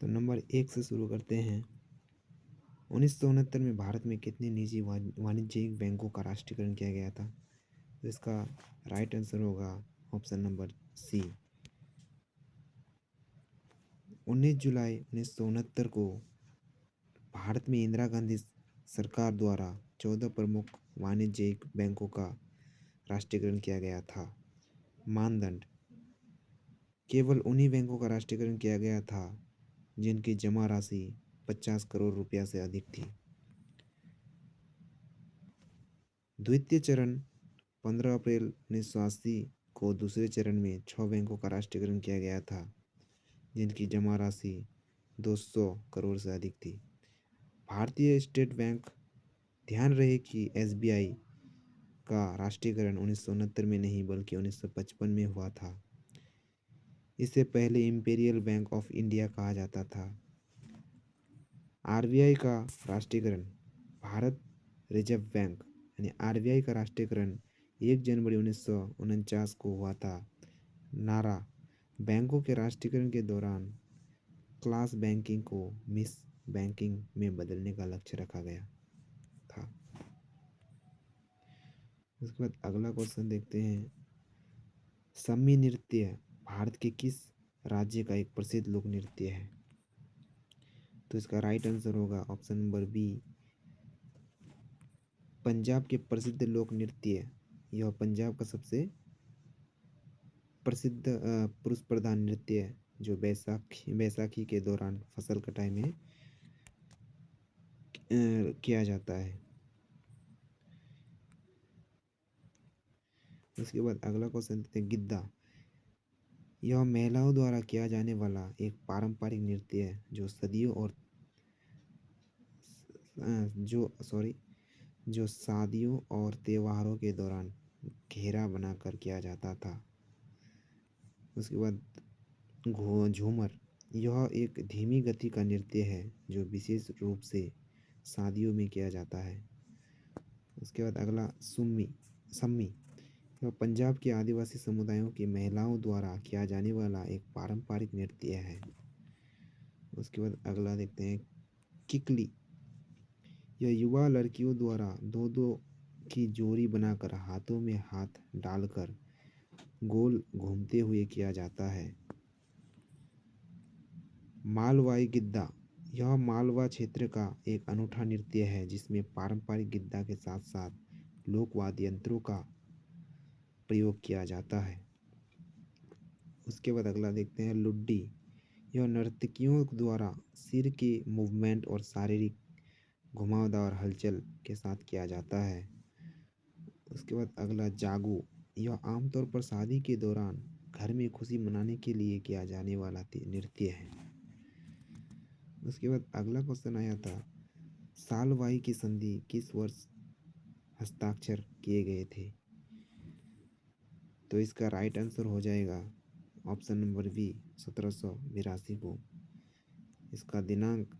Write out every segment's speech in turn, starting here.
तो नंबर 1 से शुरू करते हैं। 1969 में भारत में कितने निजी वाणिज्यिक बैंकों का राष्ट्रीयकरण किया गया था? तो इसका राइट आंसर होगा ऑप्शन नंबर सी। 19 जुलाई 1969 को भारत में इंदिरा गांधी सरकार द्वारा 14 प्रमुख वाणिज्यिक बैंकों का राष्ट्रीयकरण किया गया था। मानदंड: केवल उन्हीं बैंकों का राष्ट्रीयकरण किया गया था जिनकी जमा राशि 50 करोड़ रुपया से अधिक थी। द्वितीय चरण: 15 अप्रैल 1980 को दूसरे चरण में 6 बैंकों का राष्ट्रीयकरण किया गया था जिनकी जमा राशि 200 करोड़ से अधिक थी। भारतीय स्टेट बैंक: ध्यान रहे कि एसबीआई का राष्ट्रीयकरण 1969 में नहीं बल्कि 1955 में हुआ था। इसे पहले इंपीरियल बैंक ऑफ इंडिया कहा जाता था। आरबीआई का राष्ट्रीयकरण: भारत रिजर्व बैंक यानी आरबीआई का राष्ट्रीयकरण 1 जनवरी 1949 को हुआ था। नारा: बैंकों के राष्ट्रीयकरण के दौरान क्लास बैंकिंग को मिस बैंकिंग में बदलने का लक्ष्य रखा गया था। उसके बाद अगला क्वेश्चन देखते हैं। सम्मी नृत्य भारत के किस राज्य का एक प्रसिद्ध लोक नृत्य है? तो इसका राइट आंसर होगा ऑप्शन नंबर बी, पंजाब के प्रसिद्ध लोक नृत्य। यह पंजाब का सबसे प्रसिद्ध पुरुष प्रधान नृत्य है जो बैसाखी के दौरान फसल कटाई में किया जाता है। उसके बाद अगला क्वेश्चन देखते हैं। गिद्दा यह महिलाओं द्वारा किया जाने वाला एक पारंपरिक नृत्य है जो सदियों और जो शादियों और त्योहारों के दौरान घेरा बनाकर किया जाता था। उसके बाद झूमर यह एक धीमी गति का नृत्य है जो विशेष रूप से शादियों में किया जाता है। उसके बाद अगला सम्मी यह पंजाब के आदिवासी समुदायों की महिलाओं द्वारा किया जाने वाला एक पारंपरिक नृत्य है। उसके बाद अगला देखते हैं। किकली यह युवा लड़कियों द्वारा दो दो की जोड़ी बनाकर हाथों में हाथ डालकर गोल घूमते हुए किया जाता है। मालवाई गिद्दा यह मालवा क्षेत्र का एक अनूठा नृत्य है जिसमें पारंपरिक गिद्दा के साथ साथ लोक वाद्य यंत्रों का प्रयोग किया जाता है। उसके बाद अगला देखते हैं। लुड्डी यह नर्तकियों द्वारा सिर के मूवमेंट और शारीरिक घुमावदार हलचल के साथ किया जाता है। उसके बाद अगला जागो यह आमतौर पर शादी के दौरान घर में खुशी मनाने के लिए किया जाने वाला नृत्य है। उसके बाद अगला क्वेश्चन आया था। सालवाई की संधि किस वर्ष हस्ताक्षर किए गए थे? तो इसका राइट आंसर हो जाएगा ऑप्शन नंबर बी 1782 को। इसका दिनांक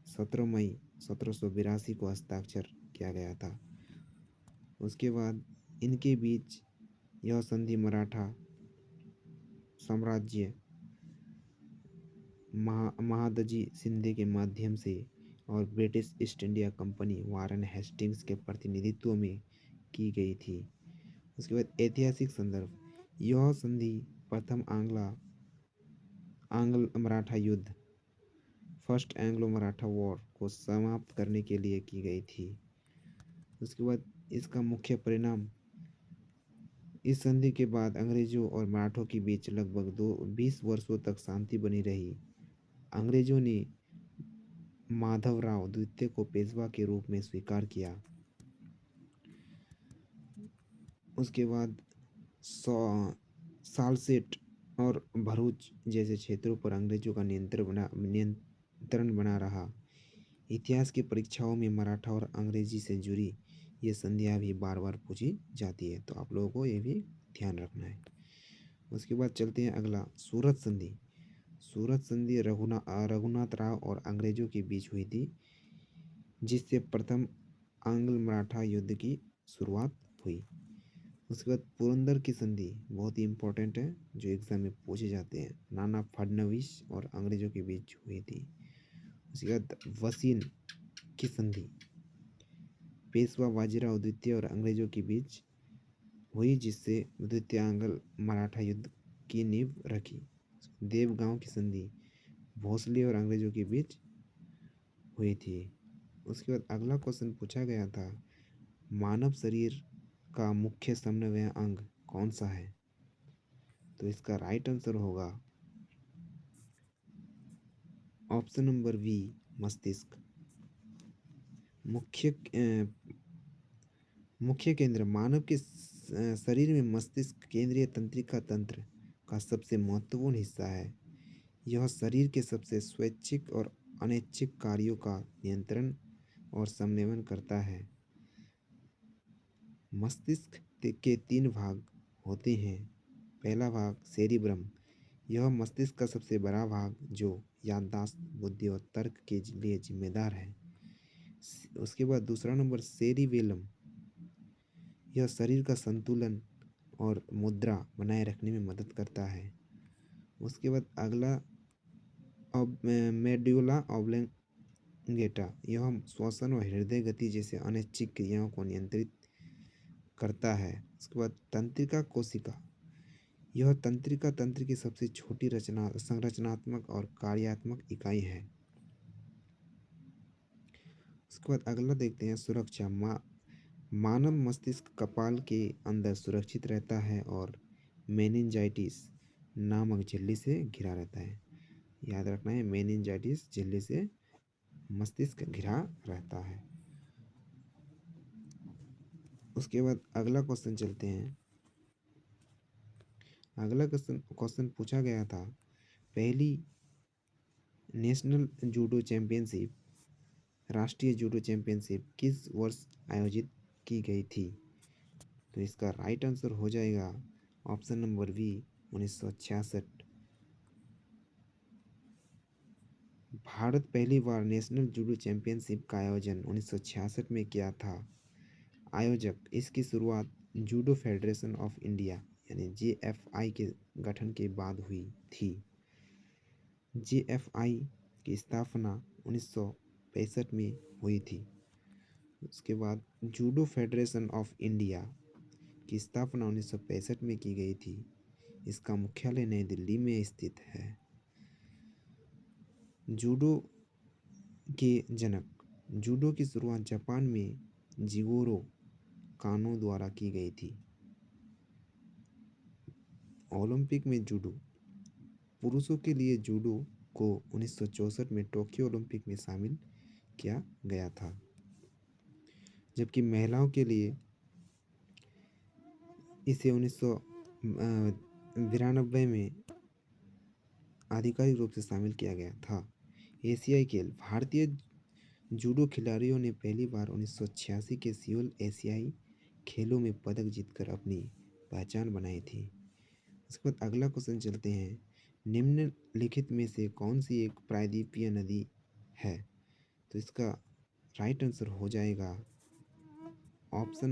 17 मई 1782 को हस्ताक्षर किया गया था। उसके बाद इनके बीच यह संधि मराठा साम्राज्य महादजी शिंदे के माध्यम से और British east India company Warren Hastings के प्रतिनिधित्व में की गई थी। उसके बाद ऐतिहासिक संदर्भ यह संधि प्रथम आंग्ल मराठा युद्ध फर्स्ट एंग्लो मराठा वॉर को समाप्त करने के लिए की गई थी। उसके बाद इसका मुख्य परिणाम इस संधि के बाद अंग्रेजों और मराठों के बीच लगभग 20 वर्षों तक शांति बनी रही। अंग्रेजों ने माधवराव द्वितीय को पेशवा के रूप में स्वीकार किया। उसके बाद सालसेट और भरूच जैसे क्षेत्रों पर अंग्रेजों का नियंत्रण बना रहा। इतिहास की परीक्षाओं में मराठा और अंग्रेजी से जुड़ी ये संधियाँ भी बार बार पूछी जाती है, तो आप लोगों को ये भी ध्यान रखना है। उसके बाद चलते हैं अगला। सूरत संधि रघुनाथ राव और अंग्रेजों के बीच हुई थी जिससे प्रथम आंग्ल मराठा युद्ध की शुरुआत हुई। उसके बाद पुरंदर की संधि बहुत ही इम्पोर्टेंट है, जो एग्जाम में पूछे जाते हैं। नाना फडणवीस और अंग्रेजों के बीच हुई थी। उसके बाद वसीन की संधि पेशवा बाजीराव द्वितीय और अंग्रेजों के बीच हुई, जिससे द्वितीय आंग्ल मराठा युद्ध की नींव रखी। देवगांव की संधि भोसले और अंग्रेजों के बीच हुई थी। उसके बाद अगला क्वेश्चन पूछा गया था, मानव शरीर का मुख्य समन्वय अंग कौन सा है? तो इसका राइट आंसर होगा ऑप्शन नंबर बी, मस्तिष्क। मुख्य मुख्य केंद्र मानव के शरीर में मस्तिष्क केंद्रीय तंत्रिका तंत्र का सबसे महत्वपूर्ण हिस्सा है। यह शरीर के सबसे स्वैच्छिक और अनैच्छिक कार्यों का नियंत्रण और समन्वय करता है। मस्तिष्क के 3 भाग होते हैं। पहला भाग सेरिब्रम, यह मस्तिष्क का सबसे बड़ा भाग जो याददाश्त, बुद्धि और तर्क के लिए जिम्मेदार है। उसके बाद दूसरा नंबर सेरिबेलम, यह शरीर का संतुलन और मुद्रा बनाए रखने में मदद करता है। उसके बाद अगला मेडुला ऑब्लंगेटा, यह श्वसन और हृदय गति जैसे अनैच्छिक क्रियाओं को नियंत्रित करता है। उसके बाद तंत्रिका कोशिका, यह तंत्रिका तंत्र की सबसे छोटी संरचनात्मक और कार्यात्मक इकाई है। उसके बाद अगला देखते हैं सुरक्षा। मानव मस्तिष्क कपाल के अंदर सुरक्षित रहता है और मेनिंजाइटिस नामक झिल्ली से घिरा रहता है। याद रखना है, मेनिंजाइटिस झिल्ली से मस्तिष्क घिरा रहता है। उसके बाद अगला क्वेश्चन चलते हैं। अगला क्वेश्चन पूछा गया था, पहली नेशनल जूडो चैंपियनशिप, राष्ट्रीय जूडो चैंपियनशिप किस वर्ष आयोजित की गई थी? तो इसका राइट आंसर हो जाएगा ऑप्शन नंबर बी, 1966। भारत पहली बार नेशनल जूडो चैंपियनशिप का आयोजन 1966 में किया था। आयोजक इसकी शुरुआत जूडो फेडरेशन ऑफ इंडिया यानी JFI के गठन के बाद हुई थी। JFI की स्थापना 1965 में हुई थी। उसके बाद जूडो फेडरेशन ऑफ इंडिया की स्थापना 1965 में की गई थी। इसका मुख्यालय नई दिल्ली में स्थित है। जूडो के जनक, जूडो की शुरुआत जापान में जिगोरो कानो द्वारा की गई थी। ओलंपिक में जूडो, पुरुषों के लिए जूडो को 1964 में टोक्यो ओलंपिक में शामिल किया गया था, जबकि महिलाओं के लिए इसे 1992 में आधिकारिक रूप से शामिल किया गया था। एशियाई खेल, भारतीय जूडो खिलाड़ियों ने पहली बार 1986 के सियोल एशियाई खेलों में पदक जीतकर अपनी पहचान बनाई थी। उसके बाद अगला क्वेश्चन चलते हैं, निम्नलिखित में से कौन सी एक प्रायद्वीपीय नदी है? तो इसका राइट आंसर हो जाएगा ऑप्शन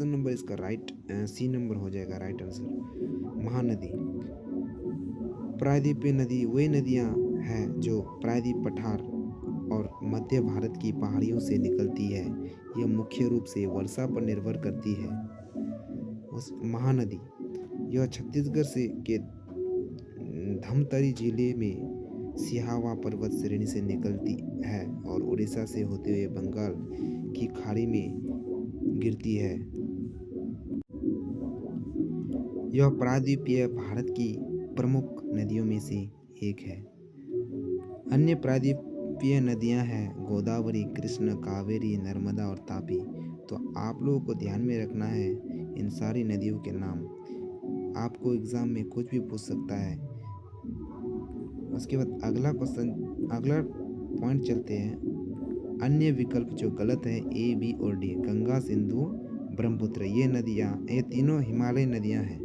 नंबर इसका राइट सी नंबर हो जाएगा राइट आंसर, महानदी। प्रायद्वीपीय नदी वे नदियाँ हैं जो प्रायद्वीप पठार और मध्य भारत की पहाड़ियों से निकलती है। यह मुख्य रूप से वर्षा पर निर्भर करती है। उस महानदी यह छत्तीसगढ़ से के धमतरी जिले में सिहावा पर्वत श्रेणी से निकलती है और उड़ीसा से होते हुए बंगाल की खाड़ी में गिरती है। यह प्रायद्वीपीय भारत की प्रमुख नदियों में से एक है। अन्य प्रायद्वीपीय नदियां हैं गोदावरी, कृष्ण, कावेरी, नर्मदा और तापी। तो आप लोगों को ध्यान में रखना है इन सारी नदियों के नाम, आपको एग्जाम में कुछ भी पूछ सकता है। उसके बाद अगला पॉइंट चलते हैं। अन्य विकल्प जो गलत है A, B और D, गंगा, सिंधु, ब्रह्मपुत्र, ये तीनों हिमालय नदियां हैं।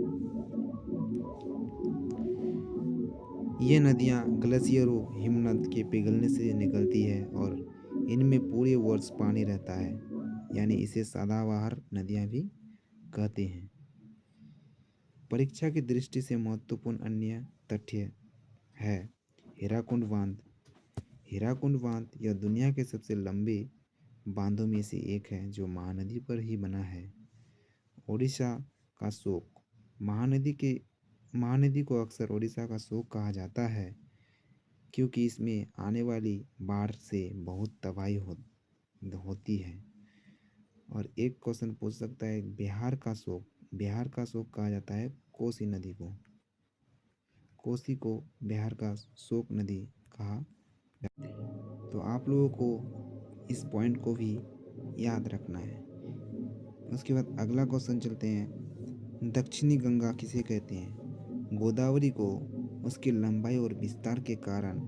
ये नदियाँ ग्लेशियरों हिमनद के पिघलने से निकलती है और इनमें पूरे वर्ष पानी रहता है, यानी इसे सदाबहार नदियाँ भी कहते हैं। परीक्षा की दृष्टि से महत्वपूर्ण अन्य तथ्य है हीराकुंड बांध। हीराकुंड बांध यह दुनिया के सबसे लंबे बांधों में से एक है जो महानदी पर ही बना है। ओडिशा का शोक। महानदी को अक्सर ओडिशा का शोक कहा जाता है क्योंकि इसमें आने वाली बाढ़ से बहुत तबाही होती है। और एक क्वेश्चन पूछ सकता है बिहार का शोक। बिहार का शोक कहा जाता है कोसी नदी को। कोसी को बिहार का शोक नदी कहा जाता है। तो आप लोगों को इस पॉइंट को भी याद रखना है। उसके बाद अगला क्वेश्चन चलते हैं, दक्षिणी गंगा किसे कहते हैं? गोदावरी को उसकी लंबाई और विस्तार के कारण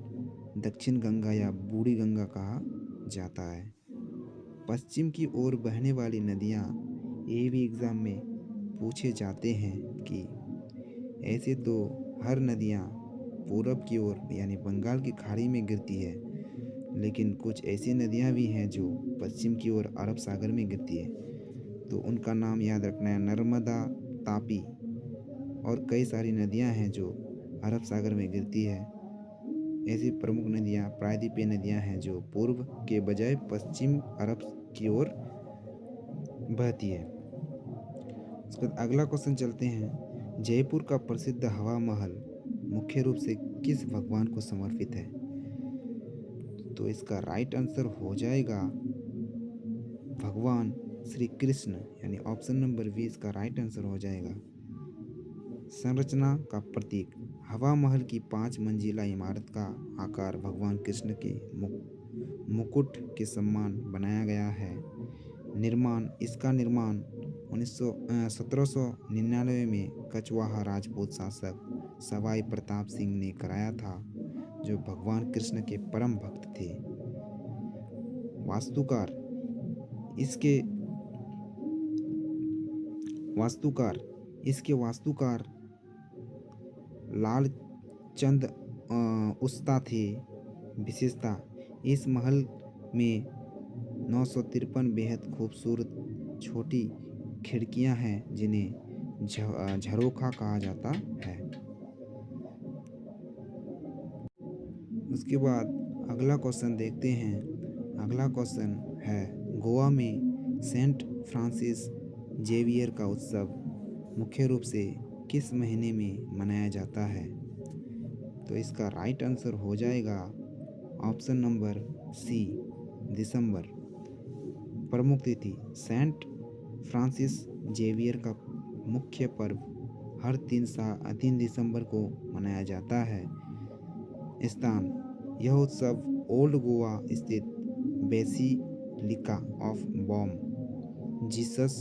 दक्षिण गंगा या बूढ़ी गंगा कहा जाता है। पश्चिम की ओर बहने वाली नदियाँ, ये भी एग्ज़ाम में पूछे जाते हैं कि ऐसे तो हर नदियाँ पूरब की ओर यानी बंगाल की खाड़ी में गिरती है, लेकिन कुछ ऐसी नदियाँ भी हैं जो पश्चिम की ओर अरब सागर में गिरती है। तो उनका नाम याद रखना है, नर्मदा, तापी और कई सारी नदियाँ हैं जो अरब सागर में गिरती है। ऐसी प्रमुख नदियाँ प्रायद्वीपीय नदियाँ हैं जो पूर्व के बजाय पश्चिम अरब की ओर बहती है। उसके बाद अगला क्वेश्चन चलते हैं, जयपुर का प्रसिद्ध हवा महल मुख्य रूप से किस भगवान को समर्पित है? तो इसका राइट आंसर हो जाएगा भगवान श्री कृष्ण, यानी ऑप्शन नंबर 20 का राइट आंसर हो जाएगा। संरचना का प्रतीक। हवा महल की 5 मंजिला इमारत का आकार भगवान कृष्ण के मुकुट के समान बनाया गया है। इसका निर्माण 1799 में कछवाहा राजपूत शासक सवाई प्रताप सिंह ने कराया था, जो भगवान कृष्ण के परम भक्त थे। वास्तुकार इसके वास्तुकार लाल चंद उस्ता थे। विशेषता, इस महल में 953 बेहद खूबसूरत छोटी खिड़कियां हैं जिन्हें झरोखा कहा जाता है। उसके बाद अगला क्वेश्चन देखते हैं। अगला क्वेश्चन है, गोवा में सेंट फ्रांसिस जेवियर का उत्सव मुख्य रूप से किस महीने में मनाया जाता है? तो इसका राइट आंसर हो जाएगा ऑप्शन नंबर सी, दिसंबर। प्रमुख तिथि, सेंट फ्रांसिस जेवियर का मुख्य पर्व हर 3 दिसंबर को मनाया जाता है। स्थान, यह उत्सव ओल्ड गोवा स्थित बेसिलिका ऑफ बॉम जीसस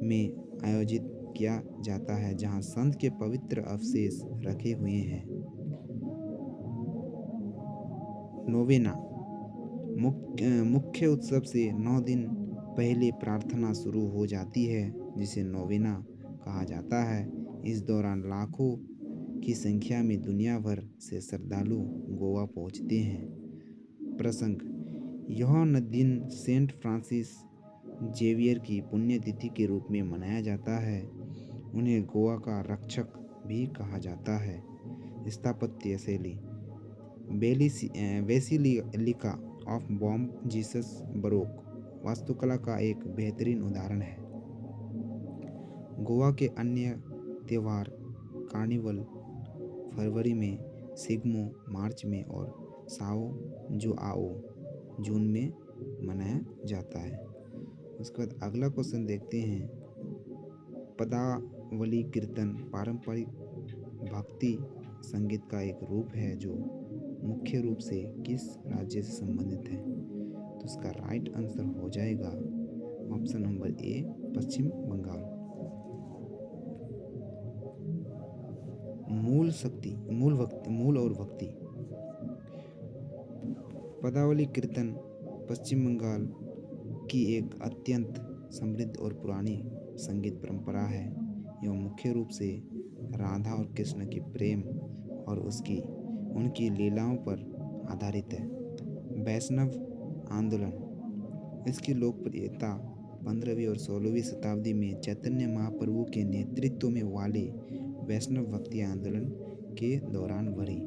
में आयोजित किया जाता है, जहां संत के पवित्र अवशेष रखे हुए हैं। नोवेना, मुख्य उत्सव से 9 दिन पहले प्रार्थना शुरू हो जाती है, जिसे नोवेना कहा जाता है। इस दौरान लाखों की संख्या में दुनिया भर से श्रद्धालु गोवा पहुंचते हैं। प्रसंग, यह दिन सेंट फ्रांसिस जेवियर की पुण्यतिथि के रूप में मनाया जाता है। उन्हें गोवा का रक्षक भी कहा जाता है। स्थापत्य शैली, basilica of Bom Jesus baroque वास्तुकला का एक बेहतरीन उदाहरण है। गोवा के अन्य त्यौहार, कार्निवल फरवरी में, सिग्मो मार्च में और साओ जोआओ जून में मनाया जाता है। उसके बाद अगला क्वेश्चन देखते हैं, पदावली कीर्तन पारंपरिक भक्ति संगीत का एक रूप है जो मुख्य रूप से किस राज्य से संबंधित है? तो इसका राइट आंसर हो जाएगा ऑप्शन नंबर ए, पश्चिम बंगाल। मूल और भक्ति। पदावली कीर्तन पश्चिम बंगाल की एक अत्यंत समृद्ध और पुरानी संगीत परंपरा है। यह मुख्य रूप से राधा और कृष्ण के प्रेम और उसकी उनकी लीलाओं पर आधारित है। वैष्णव आंदोलन, इसकी लोकप्रियता 15वीं और 16वीं शताब्दी में चैतन्य महाप्रभु के नेतृत्व में वाले वैष्णव भक्ति आंदोलन के दौरान बढ़ी।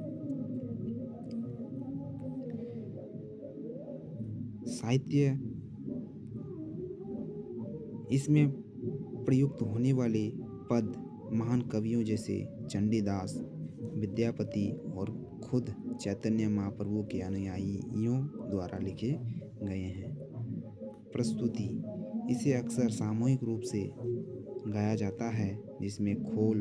साहित्य, इसमें प्रयुक्त होने वाले पद महान कवियों जैसे चंडीदास, विद्यापति और खुद चैतन्य महाप्रभु के अनुयायियों द्वारा लिखे गए हैं। प्रस्तुति, इसे अक्सर सामूहिक रूप से गाया जाता है जिसमें खोल,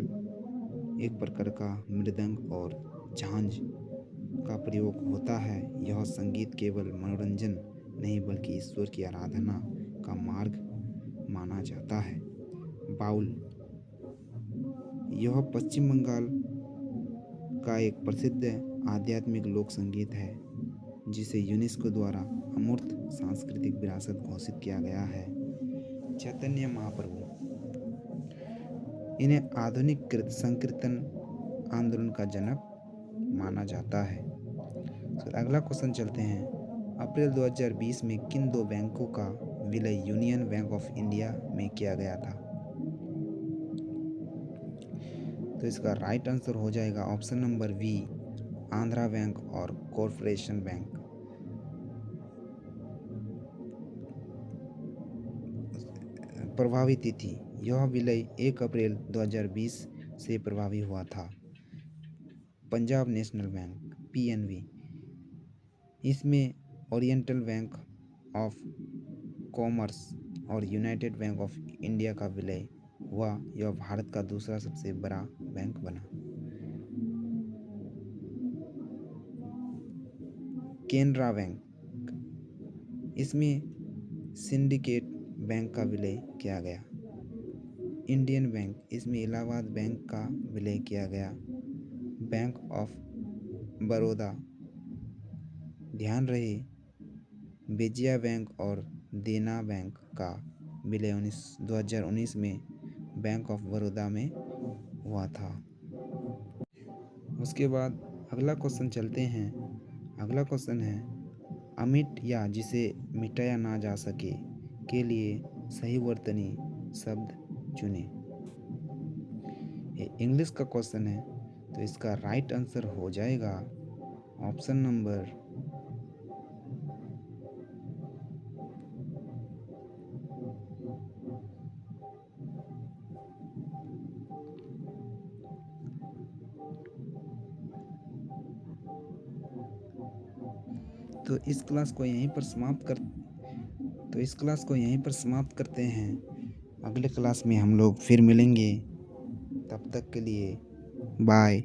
एक प्रकार का मृदंग और झांझ का प्रयोग होता है। यह संगीत केवल मनोरंजन नहीं बल्कि ईश्वर की आराधना का मार्ग माना जाता है। बाउल, यह पश्चिम बंगाल का एक प्रसिद्ध आध्यात्मिक लोक संगीत है जिसे यूनेस्को द्वारा अमूर्त सांस्कृतिक विरासत घोषित किया गया है। चैतन्य महाप्रभु, इन्हें आधुनिक संकीर्तन आंदोलन का जनक माना जाता है। तो अगला क्वेश्चन चलते हैं। अप्रैल 2020 में किन दो बैंकों का विलय यूनियन बैंक ऑफ इंडिया में किया गया था? तो इसका राइट आंसर हो जाएगा option number B, Andhra bank और कॉर्पोरेशन बैंक। प्रभावी तिथि, यह विलय 1 अप्रैल 2020 से प्रभावी हुआ था। पंजाब नेशनल बैंक पीएनबी, इसमें ओरिएंटल बैंक ऑफ कॉमर्स और यूनाइटेड बैंक ऑफ इंडिया का विलय हुआ। यह भारत का दूसरा सबसे बड़ा बैंक बना। केनरा बैंक, इसमें सिंडिकेट बैंक का विलय किया गया। इंडियन बैंक, इसमें इलाहाबाद बैंक का विलय किया गया। बैंक ऑफ बड़ौदा, ध्यान रहे विजया बैंक और देना बैंक का विलय 2019 में बैंक ऑफ बड़ौदा में हुआ था। उसके बाद अगला क्वेश्चन चलते हैं। अगला क्वेश्चन है, अमिट या जिसे मिटाया ना जा सके के लिए सही वर्तनी शब्द चुनें। ये इंग्लिश का क्वेश्चन है, तो इसका राइट आंसर हो जाएगा ऑप्शन नंबर तो इस क्लास को यहीं पर समाप्त करते हैं। अगले क्लास में हम लोग फिर मिलेंगे। तब तक के लिए बाय।